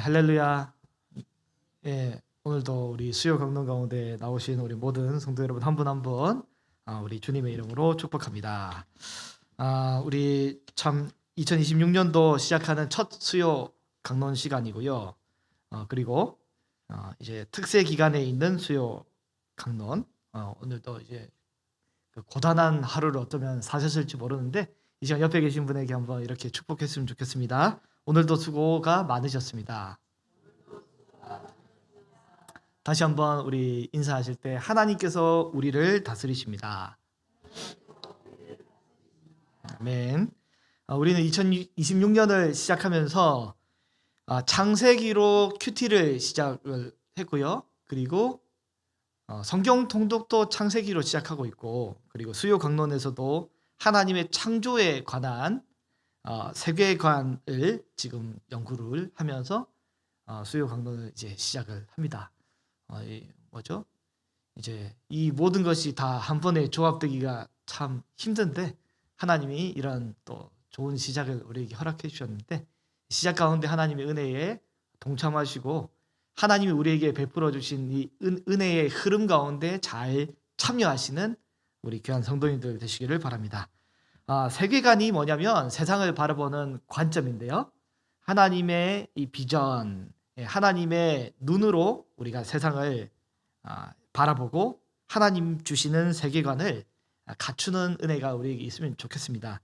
할렐루야. 예, 오늘도 우리 수요 강론 가운데 나오신 우리 모든 성도 여러분 한 분 한 분 우리 주님의 이름으로 축복합니다. 우리 참 2026년도 시작하는 첫 수요 강론 시간이고요. 그리고 이제 특세 기간에 있는 수요 강론. 오늘도 이제 그 고단한 하루를 어쩌면 사셨을지 모르는데 이 시간 옆에 계신 분에게 한번 이렇게 축복했으면 좋겠습니다. 오늘도 수고가 많으셨습니다. 다시 한번 우리 인사하실 때 하나님께서 우리를 다스리십니다. 아멘. 우리는 2026년을 시작하면서 창세기로 큐티를 시작을 했고요. 그리고 성경 통독도 창세기로 시작하고 있고, 그리고 수요 강론에서도 하나님의 창조에 관한 세계관을 지금 연구를 하면서 수요 강론을 이제 시작을 합니다. 뭐죠? 이제 이 모든 것이 다 한 번에 조합되기가 참 힘든데 하나님이 이런 또 좋은 시작을 우리에게 허락해 주셨는데, 시작 가운데 하나님의 은혜에 동참하시고 하나님이 우리에게 베풀어 주신 이 은혜의 흐름 가운데 잘 참여하시는 우리 귀한 성도님들 되시기를 바랍니다. 세계관이 뭐냐면 세상을 바라보는 관점인데요. 하나님의 이 비전, 하나님의 눈으로 우리가 세상을 바라보고 하나님 주시는 세계관을 갖추는 은혜가 우리에게 있으면 좋겠습니다.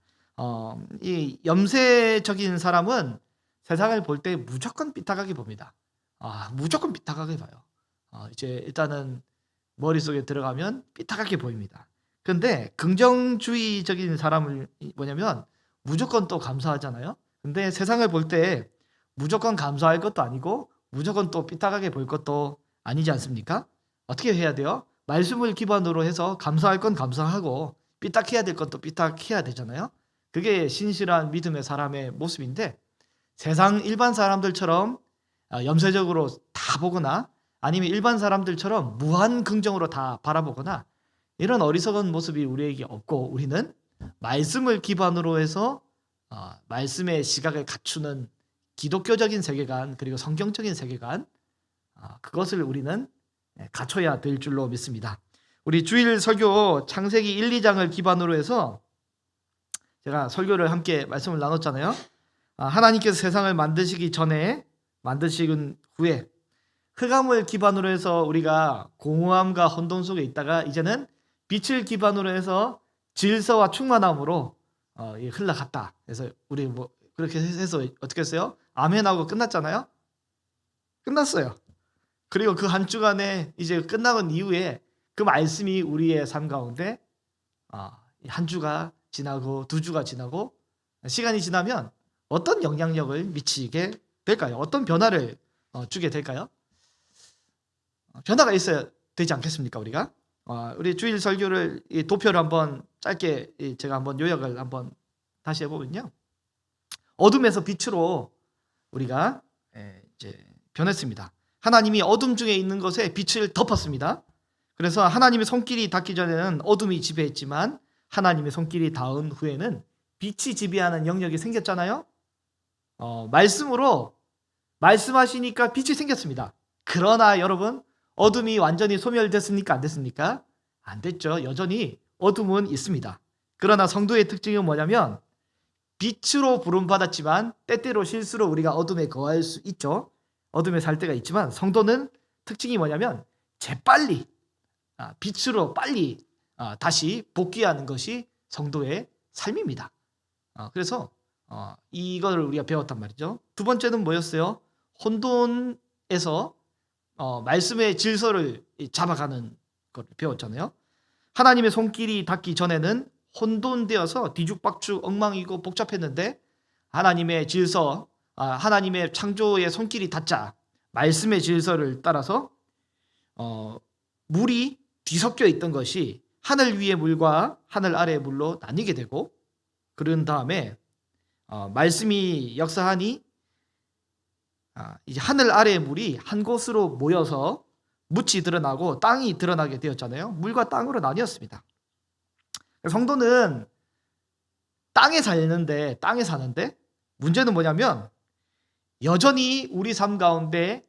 이 염세적인 사람은 세상을 볼 때 무조건 삐딱하게 봅니다. 무조건 삐딱하게 봐요. 이제 일단은 머릿속에 들어가면 삐딱하게 보입니다. 근데 긍정주의적인 사람은 뭐냐면 무조건 또 감사하잖아요. 근데 세상을 볼 때 무조건 감사할 것도 아니고 무조건 또 삐딱하게 볼 것도 아니지 않습니까? 어떻게 해야 돼요? 말씀을 기반으로 해서 감사할 건 감사하고 삐딱해야 될 것도 삐딱해야 되잖아요. 그게 신실한 믿음의 사람의 모습인데, 세상 일반 사람들처럼 염세적으로 다 보거나 아니면 일반 사람들처럼 무한 긍정으로 다 바라보거나 이런 어리석은 모습이 우리에게 없고, 우리는 말씀을 기반으로 해서 말씀의 시각을 갖추는 기독교적인 세계관, 그리고 성경적인 세계관, 그것을 우리는 갖춰야 될 줄로 믿습니다. 우리 주일 설교 창세기 1, 2장을 기반으로 해서 제가 설교를 함께 말씀을 나눴잖아요. 하나님께서 세상을 만드시기 전에, 만드신 후에 흑암을 기반으로 해서 우리가 공허함과 혼돈 속에 있다가 이제는 빛을 기반으로 해서 질서와 충만함으로 흘러갔다. 그래서 우리 뭐 그렇게 해서 어떻게 했어요? 아멘하고 끝났잖아요. 끝났어요. 그리고 그 한 주간에 이제 끝나는 이후에 그 말씀이 우리의 삶 가운데 한 주가 지나고 두 주가 지나고 시간이 지나면 어떤 영향력을 미치게 될까요? 어떤 변화를 주게 될까요? 변화가 있어야 되지 않겠습니까, 우리가? 우리 주일 설교를 도표를 한번 짧게 제가 한번 요약을 한번 다시 해보면요. 어둠에서 빛으로 우리가 이제 변했습니다. 하나님이 어둠 중에 있는 것에 빛을 덮었습니다. 그래서 하나님의 손길이 닿기 전에는 어둠이 지배했지만 하나님의 손길이 닿은 후에는 빛이 지배하는 영역이 생겼잖아요. 말씀으로 말씀하시니까 빛이 생겼습니다. 그러나 여러분, 어둠이 완전히 소멸됐습니까? 안 됐습니까? 안 됐죠. 여전히 어둠은 있습니다. 그러나 성도의 특징은 뭐냐면 빛으로 부름받았지만 때때로 실수로 우리가 어둠에 거할 수 있죠. 어둠에 살 때가 있지만 성도는 특징이 뭐냐면 재빨리 빛으로 빨리 다시 복귀하는 것이 성도의 삶입니다. 그래서 이거를 우리가 배웠단 말이죠. 두 번째는 뭐였어요? 혼돈에서 말씀의 질서를 잡아가는 걸 배웠잖아요. 하나님의 손길이 닿기 전에는 혼돈되어서 뒤죽박죽 엉망이고 복잡했는데 하나님의 질서, 하나님의 창조의 손길이 닿자 말씀의 질서를 따라서 물이 뒤섞여 있던 것이 하늘 위의 물과 하늘 아래의 물로 나뉘게 되고, 그런 다음에 말씀이 역사하니 이제 하늘 아래의 물이 한 곳으로 모여서 묻이 드러나고 땅이 드러나게 되었잖아요. 물과 땅으로 나뉘었습니다. 성도는 땅에 사는데 문제는 뭐냐면 여전히 우리 삶 가운데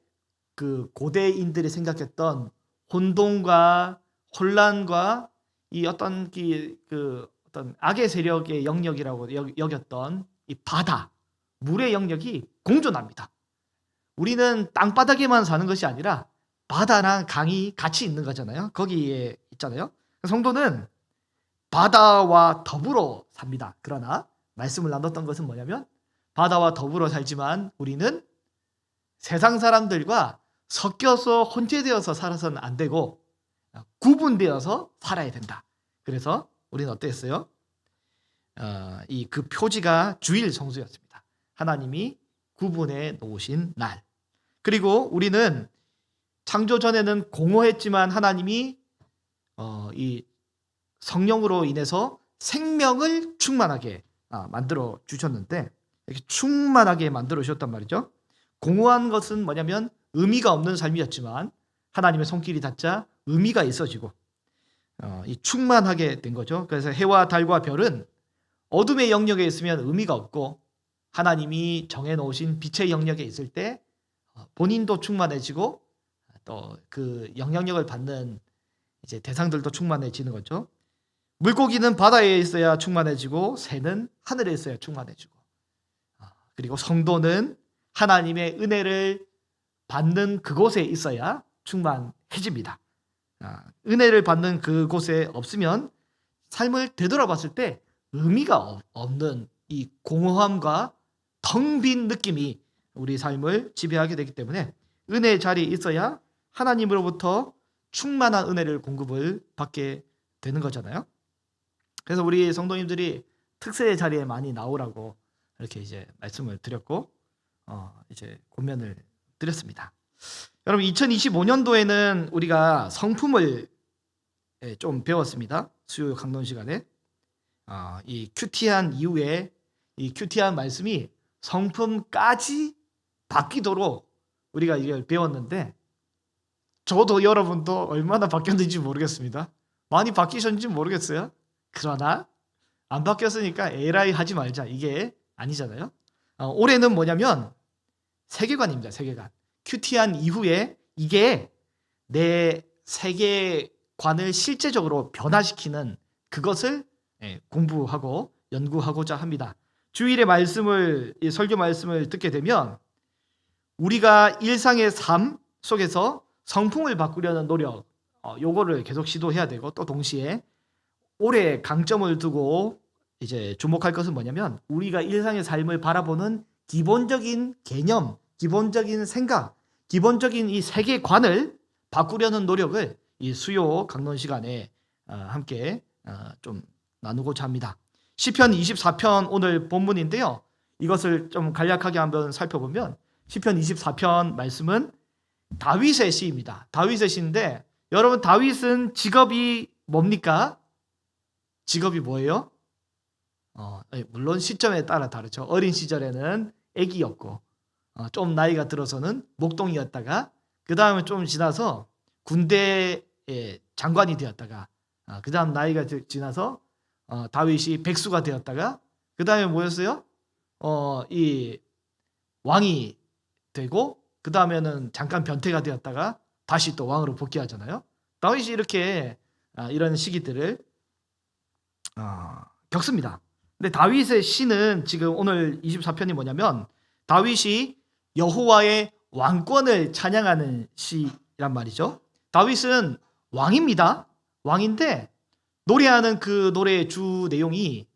그 고대인들이 생각했던 혼돈과 혼란과 이 어떤 어떤 악의 세력의 영역이라고 여겼던 이 바다, 물의 영역이 공존합니다. 우리는 땅바닥에만 사는 것이 아니라 바다랑 강이 같이 있는 거잖아요. 거기에 있잖아요. 성도는 바다와 더불어 삽니다. 그러나 말씀을 나눴던 것은 뭐냐면 바다와 더불어 살지만 우리는 세상 사람들과 섞여서 혼재되어서 살아서는 안 되고 구분되어서 살아야 된다. 그래서 우리는 어땠어요? 그 표지가 주일 성수였습니다. 하나님이 구분해 놓으신 날. 그리고 우리는 창조 전에는 공허했지만 하나님이 이 성령으로 인해서 생명을 충만하게 만들어 주셨는데 이렇게 충만하게 만들어 주셨단 말이죠. 공허한 것은 뭐냐면 의미가 없는 삶이었지만 하나님의 손길이 닿자 의미가 있어지고 이 충만하게 된 거죠. 그래서 해와 달과 별은 어둠의 영역에 있으면 의미가 없고 하나님이 정해놓으신 빛의 영역에 있을 때 본인도 충만해지고 또 그 영향력을 받는 이제 대상들도 충만해지는 거죠. 물고기는 바다에 있어야 충만해지고 새는 하늘에 있어야 충만해지고 그리고 성도는 하나님의 은혜를 받는 그곳에 있어야 충만해집니다. 은혜를 받는 그곳에 없으면 삶을 되돌아봤을 때 의미가 없는 이 공허함과 텅 빈 느낌이 우리 삶을 지배하게 되기 때문에 은혜의 자리에 있어야 하나님으로부터 충만한 은혜를 공급을 받게 되는 거잖아요. 그래서 우리 성도님들이 특세의 자리에 많이 나오라고 이렇게 이제 말씀을 드렸고 이제 권면을 드렸습니다. 여러분 2025년도에는 우리가 성품을 좀 배웠습니다. 수요 강론 시간에 이 큐티한 이후에 이 큐티한 말씀이 성품까지 바뀌도록 우리가 이걸 배웠는데 저도 여러분도 얼마나 바뀌었는지 모르겠습니다. 많이 바뀌셨는지 모르겠어요. 그러나 안 바뀌었으니까 에라이 하지 말자 이게 아니잖아요. 올해는 뭐냐면 세계관입니다. 세계관. 큐티한 이후에 이게 내 세계관을 실제적으로 변화시키는 그것을 공부하고 연구하고자 합니다. 주일의 말씀을 설교 말씀을 듣게 되면 우리가 일상의 삶 속에서 성품을 바꾸려는 노력 요거를 계속 시도해야 되고 또 동시에 올해 강점을 두고 이제 주목할 것은 뭐냐면 우리가 일상의 삶을 바라보는 기본적인 개념, 기본적인 생각, 기본적인 이 세계관을 바꾸려는 노력을 이 수요 강론 시간에 함께 좀 나누고자 합니다. 시편 24편 오늘 본문인데요. 이것을 좀 간략하게 한번 살펴보면 시편 24편 말씀은 다윗의 시입니다. 다윗의 시인데 여러분 다윗은 직업이 뭡니까? 직업이 뭐예요? 물론 시점에 따라 다르죠. 어린 시절에는 애기였고 좀 나이가 들어서는 목동이었다가 그 다음에 좀 지나서 군대의 장관이 되었다가 그 다음 나이가 지나서 다윗이 백수가 되었다가 그 다음에 뭐였어요? 이 왕이 되고 그 다음에는 잠깐 변태가 되었다가 다시 또 왕으로 복귀하잖아요. 다윗이 이렇게 이런 시기들을 겪습니다. 근데 다윗의 시는 지금 오늘 24편이 뭐냐면 다윗이 여호와의 왕권을 찬양하는 시란 말이죠. 다윗은 왕입니다. 왕인데 노래하는 그 노래의 주 내용이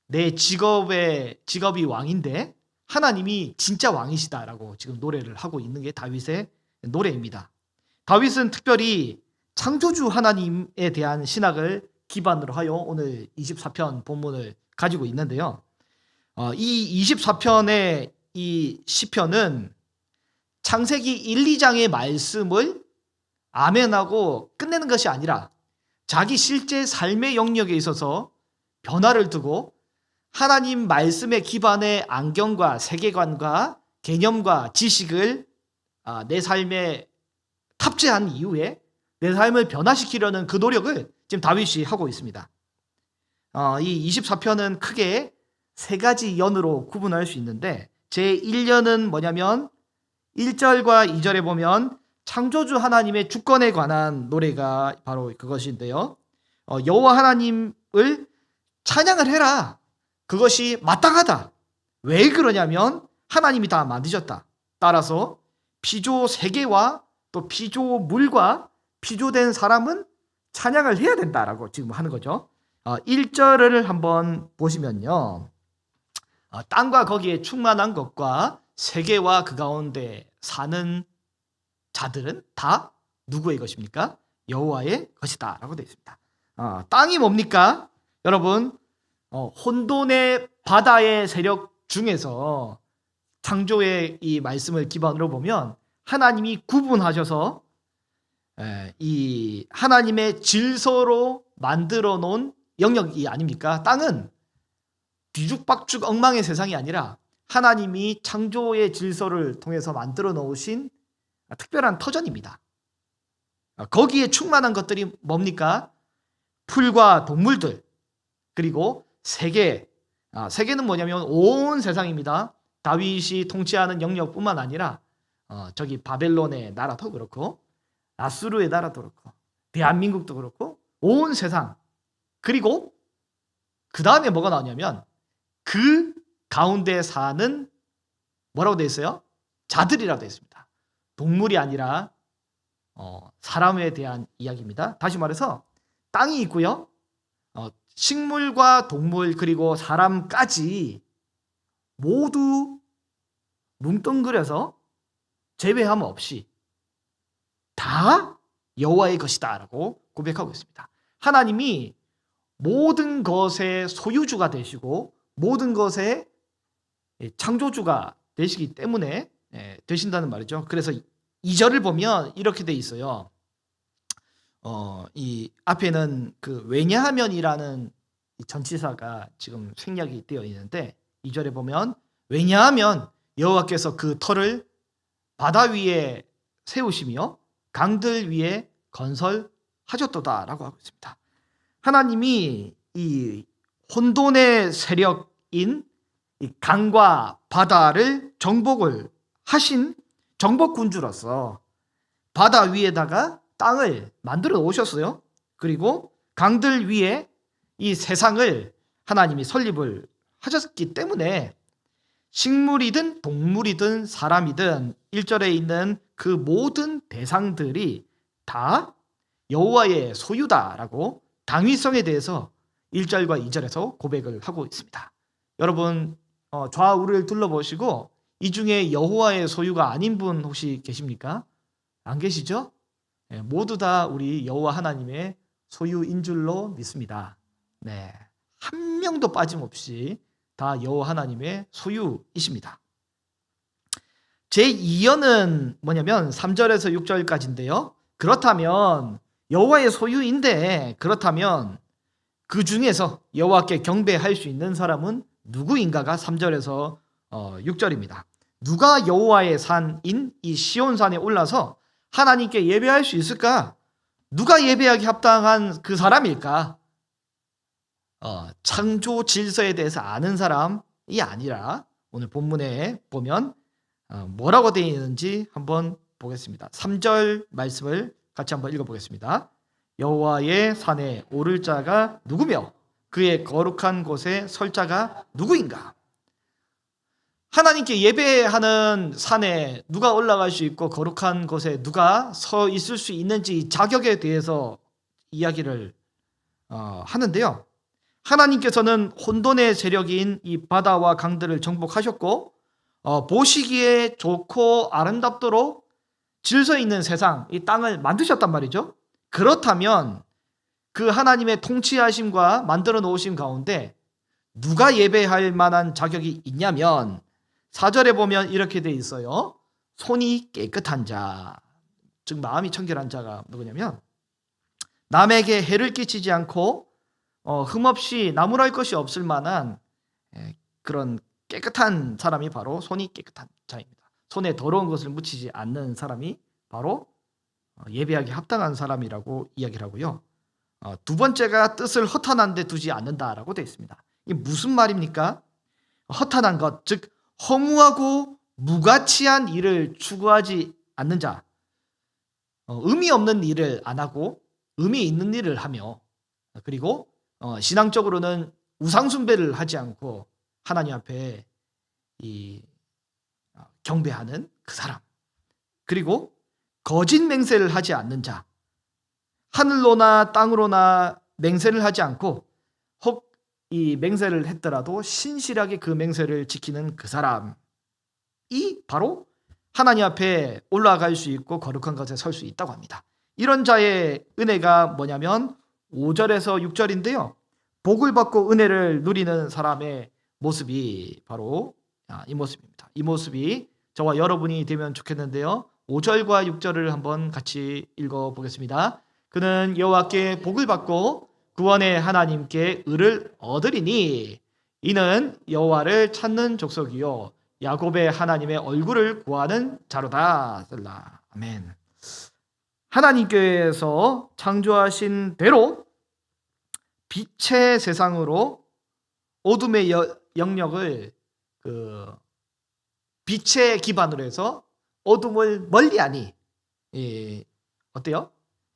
내 직업이 왕인데 하나님이 진짜 왕이시다라고 지금 노래를 하고 있는 게 다윗의 노래입니다. 다윗은 특별히 창조주 하나님에 대한 신학을 기반으로 하여 오늘 24편 본문을 가지고 있는데요. 이 24편의 이 시편은 창세기 1, 2장의 말씀을 아멘하고 끝내는 것이 아니라 자기 실제 삶의 영역에 있어서 변화를 두고 하나님 말씀의 기반의 안경과 세계관과 개념과 지식을 내 삶에 탑재한 이후에 내 삶을 변화시키려는 그 노력을 지금 다윗이 하고 있습니다. 이 24편은 크게 세 가지 연으로 구분할 수 있는데 제1년은 뭐냐면 1절과 2절에 보면 창조주 하나님의 주권에 관한 노래가 바로 그것인데요. 여호와 하나님을 찬양을 해라. 그것이 마땅하다. 왜 그러냐면 하나님이 다 만드셨다. 따라서 피조 세계와 또 피조물과 피조된 사람은 찬양을 해야 된다라고 지금 하는 거죠. 1절을 한번 보시면요. 땅과 거기에 충만한 것과 세계와 그 가운데 사는 자들은 다 누구의 것입니까? 여호와의 것이다 라고 되어 있습니다. 땅이 뭡니까? 여러분, 혼돈의 바다의 세력 중에서 창조의 이 말씀을 기반으로 보면 하나님이 구분하셔서 이 하나님의 질서로 만들어 놓은 영역이 아닙니까? 땅은 뒤죽박죽 엉망의 세상이 아니라 하나님이 창조의 질서를 통해서 만들어 놓으신 특별한 터전입니다. 거기에 충만한 것들이 뭡니까? 풀과 동물들, 그리고 세계. 세계는 뭐냐면 온 세상입니다. 다윗이 통치하는 영역뿐만 아니라 저기 바벨론의 나라도 그렇고 아수르의 나라도 그렇고 대한민국도 그렇고 온 세상. 그리고 그 다음에 뭐가 나오냐면 그 가운데 사는 뭐라고 되어 있어요? 자들이라고 되어 있습니다. 동물이 아니라 사람에 대한 이야기입니다. 다시 말해서 땅이 있고요. 식물과 동물 그리고 사람까지 모두 뭉뚱그려서 제외함 없이 다 여호와의 것이다 라고 고백하고 있습니다. 하나님이 모든 것의 소유주가 되시고 모든 것의 창조주가 되시기 때문에 되신다는 말이죠. 그래서 2절을 보면 이렇게 돼 있어요. 이 앞에는 그 왜냐하면이라는 전치사가 지금 생략이 되어 있는데 2절에 보면 왜냐하면 여호와께서 그 터를 바다 위에 세우시며 강들 위에 건설하셨도다라고 하고 있습니다. 하나님이 이 혼돈의 세력인 이 강과 바다를 정복을 하신 정복군주로서 바다 위에다가 땅을 만들어 놓으셨어요. 그리고 강들 위에 이 세상을 하나님이 설립을 하셨기 때문에 식물이든 동물이든 사람이든 1절에 있는 그 모든 대상들이 다 여호와의 소유다라고 당위성에 대해서 1절과 2절에서 고백을 하고 있습니다. 여러분 좌우를 둘러보시고 이 중에 여호와의 소유가 아닌 분 혹시 계십니까? 안 계시죠? 모두 다 우리 여호와 하나님의 소유인 줄로 믿습니다. 네, 한 명도 빠짐없이 다 여호와 하나님의 소유이십니다. 제2연은 뭐냐면 3절에서 6절까지인데요. 그렇다면 여호와의 소유인데 그렇다면 그 중에서 여호와께 경배할 수 있는 사람은 누구인가가 3절에서 6절입니다. 누가 여호와의 산인 이 시온산에 올라서 하나님께 예배할 수 있을까? 누가 예배하기 합당한 그 사람일까? 창조 질서에 대해서 아는 사람이 아니라 오늘 본문에 보면 뭐라고 되어 있는지 한번 보겠습니다. 3절 말씀을 같이 한번 읽어보겠습니다. 여호와의 산에 오를 자가 누구며 그의 거룩한 곳에 설 자가 누구인가? 하나님께 예배하는 산에 누가 올라갈 수 있고 거룩한 곳에 누가 서 있을 수 있는지 자격에 대해서 이야기를 하는데요. 하나님께서는 혼돈의 세력인 이 바다와 강들을 정복하셨고 보시기에 좋고 아름답도록 질서 있는 세상, 이 땅을 만드셨단 말이죠. 그렇다면 그 하나님의 통치하심과 만들어 놓으심 가운데 누가 예배할 만한 자격이 있냐면 4절에 보면 이렇게 돼 있어요. 손이 깨끗한 자, 즉 마음이 청결한 자가 누구냐면 남에게 해를 끼치지 않고 흠없이 나무랄 것이 없을 만한 그런 깨끗한 사람이 바로 손이 깨끗한 자입니다. 손에 더러운 것을 묻히지 않는 사람이 바로 예배하기 합당한 사람이라고 이야기를 하고요. 두 번째가 뜻을 허탄한 데 두지 않는다라고 되어 있습니다. 이게 무슨 말입니까? 허탄한 것, 즉 허무하고 무가치한 일을 추구하지 않는 자, 의미 없는 일을 안 하고 의미 있는 일을 하며, 그리고 신앙적으로는 우상 숭배를 하지 않고 하나님 앞에 경배하는 그 사람, 그리고 거짓 맹세를 하지 않는 자, 하늘로나 땅으로나 맹세를 하지 않고 혹 이 맹세를 했더라도 신실하게 그 맹세를 지키는 그 사람이 바로 하나님 앞에 올라갈 수 있고 거룩한 것에 설 수 있다고 합니다. 이런 자의 은혜가 뭐냐면 5절에서 6절인데요. 복을 받고 은혜를 누리는 사람의 모습이 바로 이 모습입니다. 이 모습이 저와 여러분이 되면 좋겠는데요. 5절과 6절을 한번 같이 읽어보겠습니다. 그는 여호와께 복을 받고 구원의 하나님께 의를 얻으리니 이는 여호와를 찾는 족속이요 야곱의 하나님의 얼굴을 구하는 자로다. 셀라. 아멘. 하나님께서 창조하신 대로 빛의 세상으로 어둠의 영역을 빛의 기반으로 해서 어둠을 멀리하니, 어때요?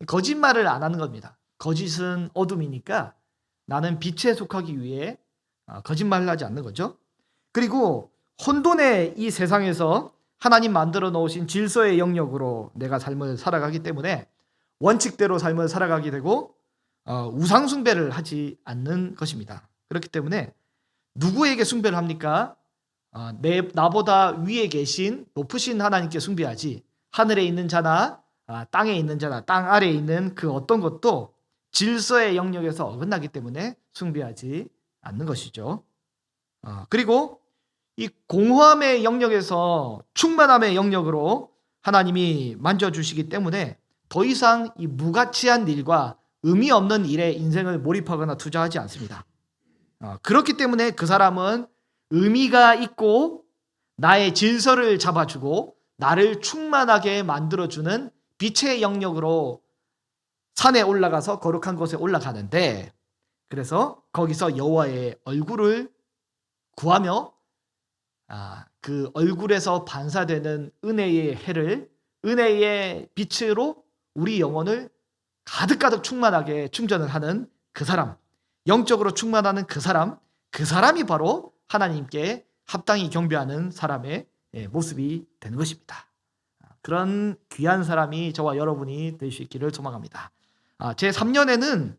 거짓말을 안 하는 겁니다. 거짓은 어둠이니까 나는 빛에 속하기 위해 거짓말을 하지 않는 거죠. 그리고 혼돈의 이 세상에서 하나님 만들어 놓으신 질서의 영역으로 내가 삶을 살아가기 때문에 원칙대로 삶을 살아가게 되고 우상 숭배를 하지 않는 것입니다. 그렇기 때문에 누구에게 숭배를 합니까? 나보다 위에 계신 높으신 하나님께 숭배하지, 하늘에 있는 자나 땅에 있는 자나 땅 아래에 있는 그 어떤 것도 질서의 영역에서 어긋나기 때문에 숭배하지 않는 것이죠. 그리고 이 공허함의 영역에서 충만함의 영역으로 하나님이 만져주시기 때문에 더 이상 이 무가치한 일과 의미 없는 일에 인생을 몰입하거나 투자하지 않습니다. 그렇기 때문에 그 사람은 의미가 있고 나의 질서를 잡아주고 나를 충만하게 만들어주는 빛의 영역으로 산에 올라가서 거룩한 곳에 올라가는데, 그래서 거기서 여호와의 얼굴을 구하며 그 얼굴에서 반사되는 은혜의 해를, 은혜의 빛으로 우리 영혼을 가득가득 충만하게 충전을 하는 그 사람, 영적으로 충만하는 그 사람이 바로 하나님께 합당히 경배하는 사람의 모습이 되는 것입니다. 그런 귀한 사람이 저와 여러분이 될 수 있기를 소망합니다. 제3년에는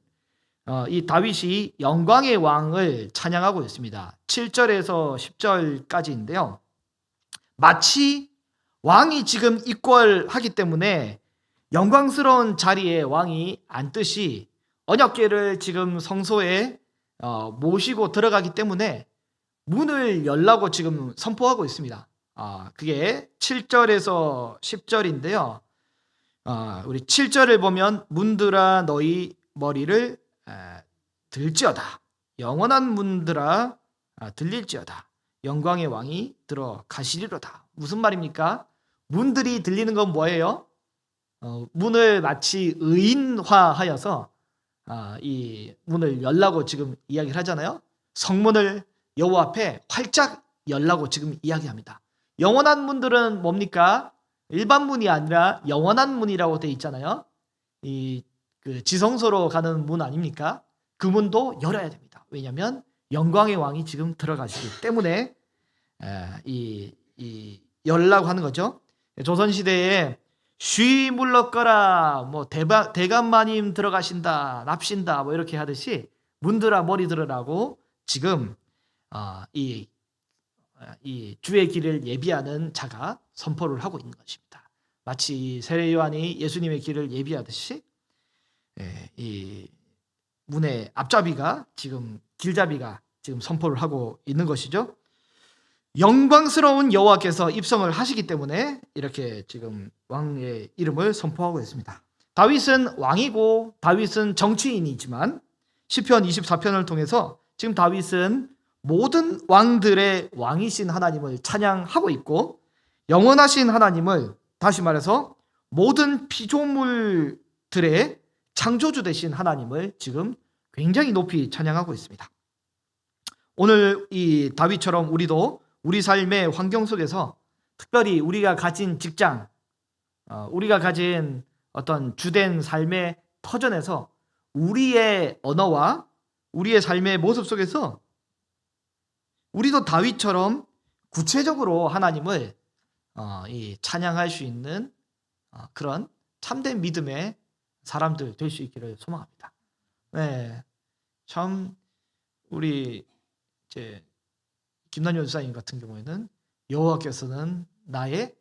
이 다윗이 영광의 왕을 찬양하고 있습니다. 7절에서 10절까지인데요. 마치 왕이 지금 입궐하기 때문에 영광스러운 자리에 왕이 앉듯이 언약궤를 지금 성소에 모시고 들어가기 때문에 문을 열라고 지금 선포하고 있습니다. 그게 7절에서 10절인데요. 우리 7절을 보면 문들아 너희 머리를 들지어다. 영원한 문들아 들릴지어다. 영광의 왕이 들어가시리로다. 무슨 말입니까? 문들이 들리는 건 뭐예요? 문을 마치 의인화하여서 이 문을 열라고 지금 이야기를 하잖아요. 성문을 여호와 앞에 활짝 열라고 지금 이야기합니다. 영원한 문들은 뭡니까? 일반 문이 아니라 영원한 문이라고 되어 있잖아요. 그 지성소로 가는 문 아닙니까? 그 문도 열어야 됩니다. 왜냐하면 영광의 왕이 지금 들어가시기 때문에 열라고 하는 거죠. 조선시대에 쉬 물러거라, 뭐 대감마님 들어가신다, 납신다, 뭐 이렇게 하듯이 문들아 머리 들으라고 지금 이 주의 길을 예비하는 자가 선포를 하고 있는 것입니다. 마치 세례 요한이 예수님의 길을 예비하듯이 이 문의 앞잡이가 지금 길잡이가 지금 선포를 하고 있는 것이죠. 영광스러운 여호와께서 입성을 하시기 때문에 이렇게 지금 왕의 이름을 선포하고 있습니다. 다윗은 왕이고 다윗은 정치인이지만 시편 24편을 통해서 지금 다윗은 모든 왕들의 왕이신 하나님을 찬양하고 있고, 영원하신 하나님을, 다시 말해서 모든 피조물들의 창조주 되신 하나님을 지금 굉장히 높이 찬양하고 있습니다. 오늘 이 다윗처럼 우리도 우리 삶의 환경 속에서 특별히 우리가 가진 직장, 우리가 가진 어떤 주된 삶의 터전에서 우리의 언어와 우리의 삶의 모습 속에서 우리도 다윗처럼 구체적으로 하나님을 찬양할 수 있는 그런 참된 믿음의 사람들 될 수 있기를 소망합니다. 네, 참 우리 이제 김남현 목사님 같은 경우에는 여호와께서는 나의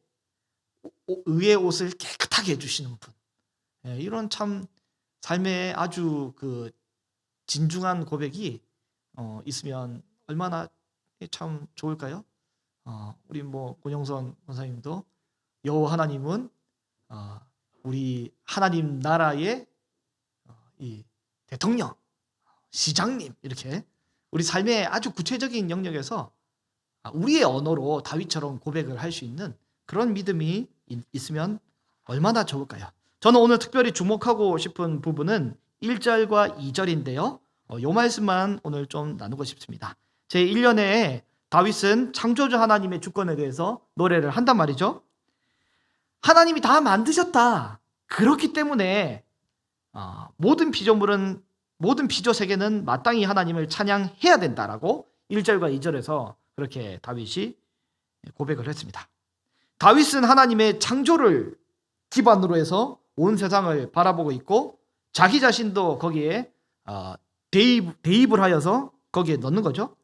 의의 옷을 깨끗하게 해주시는 분. 이런 참 삶의 아주 그 진중한 고백이 있으면 얼마나 참 좋을까요? 우리 권영선 권사님도 여호와 하나님은 우리 하나님 나라의 이 대통령, 시장님 이렇게 우리 삶의 아주 구체적인 영역에서 우리의 언어로 다윗처럼 고백을 할 수 있는 그런 믿음이 있으면 얼마나 좋을까요? 저는 오늘 특별히 주목하고 싶은 부분은 1절과 2절인데요. 이 말씀만 오늘 좀 나누고 싶습니다. 제 1년에 다윗은 창조주 하나님의 주권에 대해서 노래를 한단 말이죠. 하나님이 다 만드셨다. 그렇기 때문에 모든 피조물은, 모든 피조 세계는 마땅히 하나님을 찬양해야 된다라고 1절과 2절에서 그렇게 다윗이 고백을 했습니다. 다윗은 하나님의 창조를 기반으로 해서 온 세상을 바라보고 있고 자기 자신도 거기에 대입을 하여서 거기에 넣는 거죠.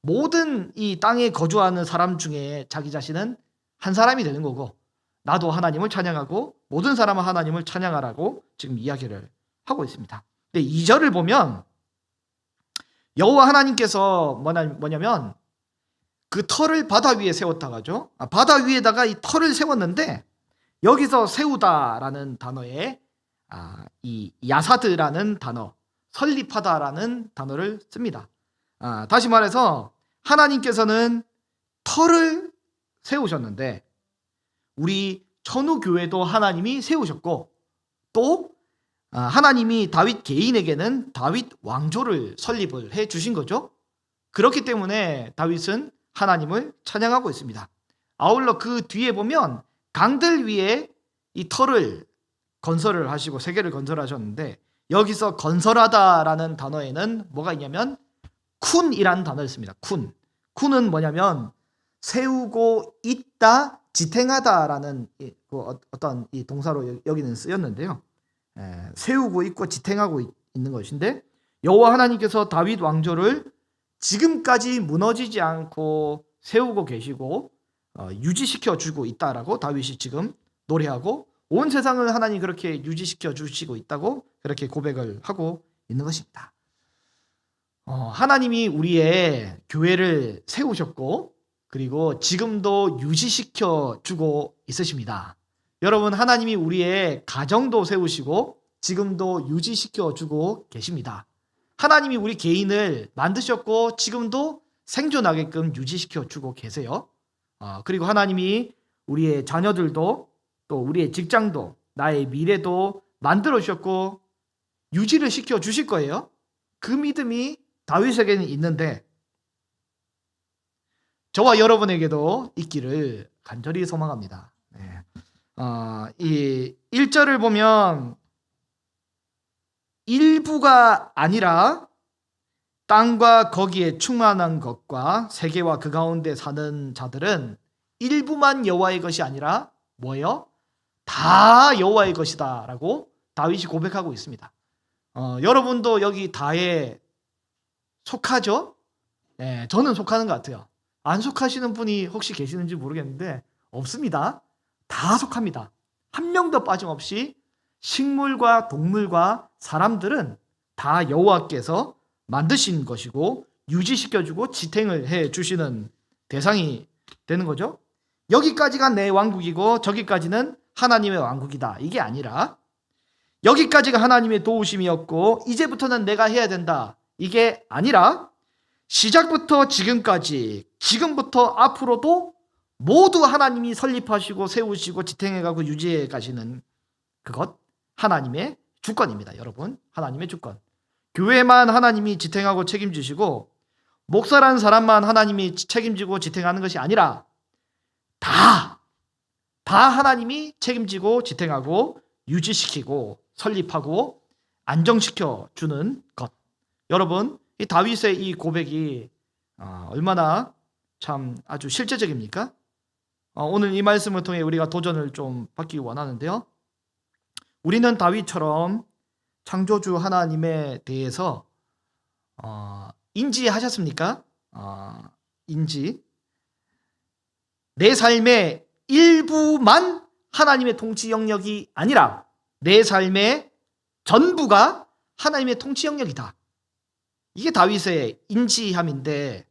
모든 이 땅에 거주하는 사람 중에 자기 자신은 한 사람이 되는 거고 나도 하나님을 찬양하고 모든 사람은 하나님을 찬양하라고 지금 이야기를 하고 있습니다. 근데 2절을 보면 여호와 하나님께서 뭐냐면 그 터를 바다 위에 세웠다고 하죠. 바다 위에다가 이 터를 세웠는데 여기서 세우다라는 단어에 이 야사드라는 단어, 설립하다라는 단어를 씁니다. 다시 말해서 하나님께서는 터를 세우셨는데 우리 천우교회도 하나님이 세우셨고 또 하나님이 다윗 개인에게는 다윗 왕조를 설립을 해 주신 거죠. 그렇기 때문에 다윗은 하나님을 찬양하고 있습니다. 아울러 그 뒤에 보면 강들 위에 이 터를 건설을 하시고 세계를 건설하셨는데 여기서 건설하다라는 단어에는 뭐가 있냐면 쿤이라는 단어를 씁니다. 쿤은 뭐냐면 세우고 있다, 지탱하다라는 어떤 이 동사로 여기는 쓰였는데요. 세우고 있고 지탱하고 있는 것인데 여호와 하나님께서 다윗 왕조를 지금까지 무너지지 않고 세우고 계시고 유지시켜 주고 있다라고 다윗이 지금 노래하고 온 세상을 하나님 그렇게 유지시켜 주시고 있다고 그렇게 고백을 하고 있는 것입니다. 하나님이 우리의 교회를 세우셨고 그리고 지금도 유지시켜 주고 있으십니다. 여러분, 하나님이 우리의 가정도 세우시고 지금도 유지시켜 주고 계십니다. 하나님이 우리 개인을 만드셨고 지금도 생존하게끔 유지시켜 주고 계세요. 그리고 하나님이 우리의 자녀들도 또 우리의 직장도 나의 미래도 만들어 주셨고 유지를 시켜 주실 거예요. 그 믿음이 다윗에게는 있는데 저와 여러분에게도 있기를 간절히 소망합니다. 이 1절을 보면 일부가 아니라 땅과 거기에 충만한 것과 세계와 그 가운데 사는 자들은 일부만 여호와의 것이 아니라 뭐예요? 다 여호와의 것이다 라고 다윗이 고백하고 있습니다. 여러분도 여기 다에 속하죠? 네, 저는 속하는 것 같아요. 안 속하시는 분이 혹시 계시는지 모르겠는데 없습니다. 다 속합니다. 한 명도 빠짐없이 식물과 동물과 사람들은 다 여호와께서 만드신 것이고 유지시켜주고 지탱을 해주시는 대상이 되는 거죠. 여기까지가 내 왕국이고 저기까지는 하나님의 왕국이다. 이게 아니라 여기까지가 하나님의 도우심이었고 이제부터는 내가 해야 된다. 이게 아니라 시작부터 지금까지 지금부터 앞으로도 모두 하나님이 설립하시고 세우시고 지탱해가고 유지해 가시는 그것 하나님의 주권입니다. 여러분, 하나님의 주권. 교회만 하나님이 지탱하고 책임지시고 목사라는 사람만 하나님이 책임지고 지탱하는 것이 아니라 다 하나님이 책임지고 지탱하고 유지시키고 설립하고 안정시켜 주는 것. 여러분, 이 다윗의 이 고백이 얼마나 참 아주 실제적입니까? 오늘 이 말씀을 통해 우리가 도전을 좀 받기 원하는데요. 우리는 다윗처럼 창조주 하나님에 대해서 인지하셨습니까? 인지. 내 삶의 일부만 하나님의 통치 영역이 아니라 내 삶의 전부가 하나님의 통치 영역이다. 이게 다윗의 인지함인데,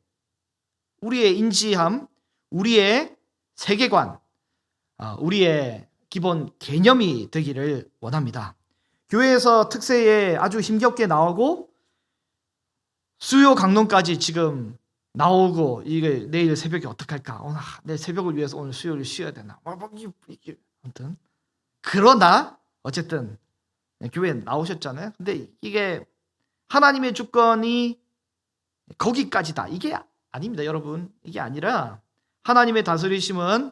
우리의 인지함, 우리의 세계관, 우리의 기본 개념이 되기를 원합니다. 교회에서 특세에 아주 힘겹게 나오고 수요 강론까지 지금 나오고, 이게 내일 새벽에 어떡할까? 내 새벽을 위해서 오늘 수요를 쉬어야 되나? 아무튼 그러나 어쨌든 교회에 나오셨잖아요. 근데 이게 하나님의 주권이 거기까지다, 이게 아닙니다, 여러분. 이게 아니라 하나님의 다스리심은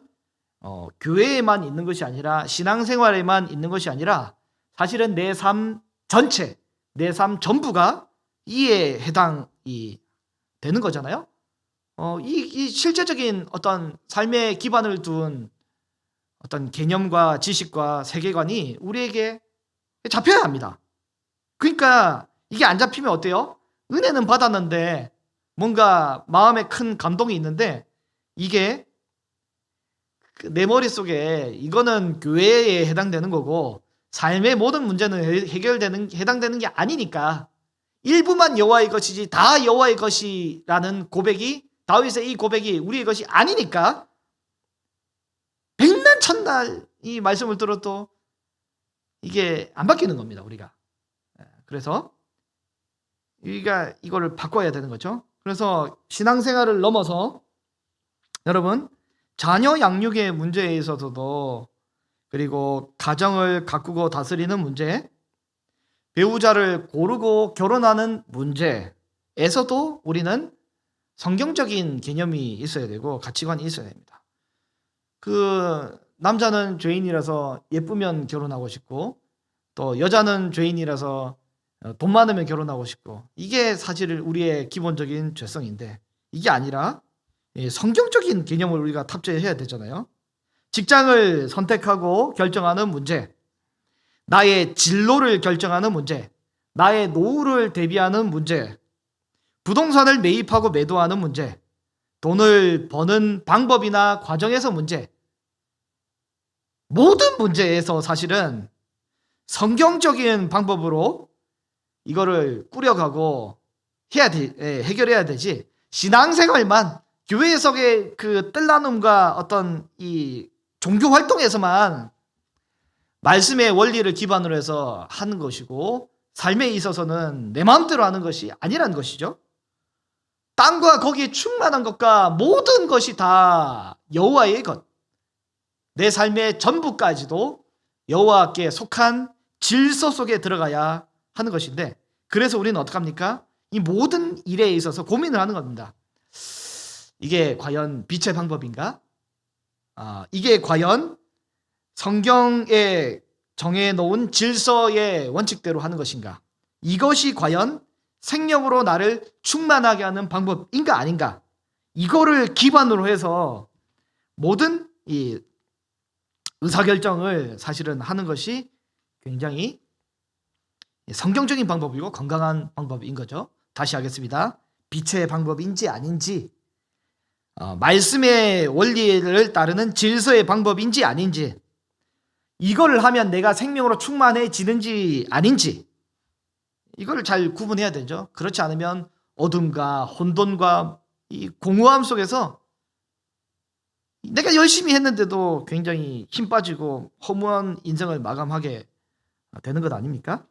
교회에만 있는 것이 아니라, 신앙생활에만 있는 것이 아니라, 사실은 내 삶 전체, 내 삶 전부가 이에 해당이 되는 거잖아요. 이 실제적인 어떤 삶의 기반을 둔 어떤 개념과 지식과 세계관이 우리에게 잡혀야 합니다. 그러니까 이게 안 잡히면 어때요? 은혜는 받았는데 뭔가 마음에 큰 감동이 있는데, 이게 내 머릿속에 이거는 교회에 해당되는 거고 삶의 모든 문제는 해당되는 게 아니니까, 일부만 여호와의 것이지 다 여호와의 것이라는 고백이, 다윗의 이 고백이 우리의 것이 아니니까 백날 천날 이 말씀을 들어도 이게 안 바뀌는 겁니다, 우리가. 그래서 우리가 이거를 바꿔야 되는 거죠. 그래서 신앙생활을 넘어서 여러분, 자녀 양육의 문제에 있어서도, 그리고 가정을 가꾸고 다스리는 문제, 배우자를 고르고 결혼하는 문제에서도 우리는 성경적인 개념이 있어야 되고 가치관이 있어야 됩니다. 남자는 죄인이라서 예쁘면 결혼하고 싶고, 또 여자는 죄인이라서 돈 많으면 결혼하고 싶고, 이게 사실 우리의 기본적인 죄성인데, 이게 아니라 성경적인 개념을 우리가 탑재해야 되잖아요. 직장을 선택하고 결정하는 문제, 나의 진로를 결정하는 문제, 나의 노후를 대비하는 문제, 부동산을 매입하고 매도하는 문제, 돈을 버는 방법이나 과정에서 문제, 모든 문제에서 사실은 성경적인 방법으로 이거를 꾸려가고 해결해야 되지, 신앙생활만 교회에서의 그 뜰나눔과 어떤 이 종교 활동에서만 말씀의 원리를 기반으로 해서 하는 것이고, 삶에 있어서는 내 마음대로 하는 것이 아니라는 것이죠. 땅과 거기에 충만한 것과 모든 것이 다 여호와의 것, 내 삶의 전부까지도 여호와께 속한 질서 속에 들어가야 하는 것인데, 그래서 우리는 어떡합니까? 이 모든 일에 있어서 고민을 하는 겁니다. 이게 과연 빛의 방법인가? 이게 과연 성경에 정해놓은 질서의 원칙대로 하는 것인가? 이것이 과연 생명으로 나를 충만하게 하는 방법인가 아닌가? 이거를 기반으로 해서 모든 이 의사결정을 사실은 하는 것이 굉장히 성경적인 방법이고 건강한 방법인 거죠. 다시 하겠습니다. 빛의 방법인지 아닌지, 말씀의 원리를 따르는 질서의 방법인지 아닌지, 이거를 하면 내가 생명으로 충만해지는지 아닌지, 이걸 잘 구분해야 되죠. 그렇지 않으면 어둠과 혼돈과 이 공허함 속에서 내가 열심히 했는데도 굉장히 힘 빠지고 허무한 인생을 마감하게 되는 것 아닙니까?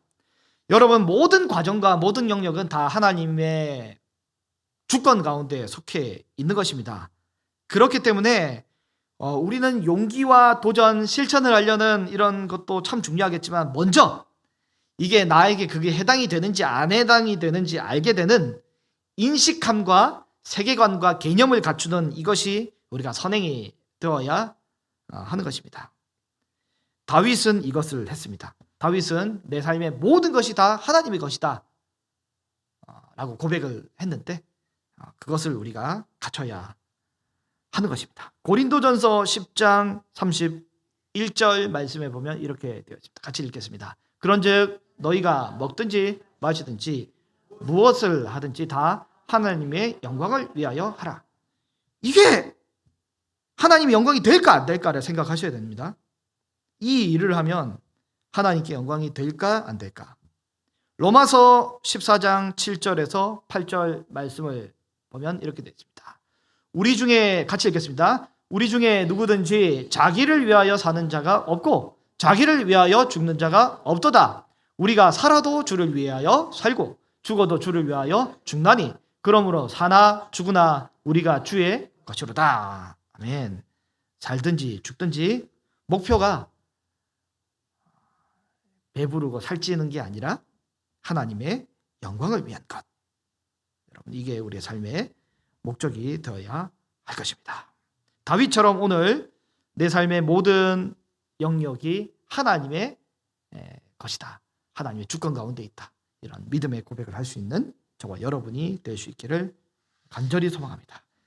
여러분, 모든 과정과 모든 영역은 다 하나님의 주권 가운데 속해 있는 것입니다. 그렇기 때문에 우리는 용기와 도전, 실천을 하려는 이런 것도 참 중요하겠지만, 먼저 이게 나에게 그게 해당이 되는지 안 해당이 되는지 알게 되는 인식함과 세계관과 개념을 갖추는 이것이 우리가 선행이 되어야 하는 것입니다. 다윗은 이것을 했습니다. 다윗은 내 삶의 모든 것이 다 하나님의 것이다 라고 고백을 했는데 그것을 우리가 갖춰야 하는 것입니다. 고린도전서 10장 31절 말씀에 보면 이렇게 되어 있습니다. 같이 읽겠습니다. 그런즉 너희가 먹든지 마시든지 무엇을 하든지 다 하나님의 영광을 위하여 하라. 이게 하나님의 영광이 될까 안 될까를 생각하셔야 됩니다. 이 일을 하면 하나님께 영광이 될까 안 될까? 로마서 14장 7절에서 8절 말씀을 보면 이렇게 되어 있습니다. 우리 중에 같이 읽겠습니다. 우리 중에 누구든지 자기를 위하여 사는 자가 없고 자기를 위하여 죽는 자가 없도다. 우리가 살아도 주를 위하여 살고 죽어도 주를 위하여 죽나니 그러므로 사나 죽으나 우리가 주의 것이로다. 아멘. 살든지 죽든지 목표가 배부르고 살찌는 게 아니라 하나님의 영광을 위한 것. 여러분, 이게 우리의 삶의 목적이 되어야 할 것입니다. 다윗처럼 오늘 내 삶의 모든 영역이 하나님의 것이다. 하나님의 주권 가운데 있다. 이런 믿음의 고백을 할 수 있는 저와 여러분이 될 수 있기를 간절히 소망합니다.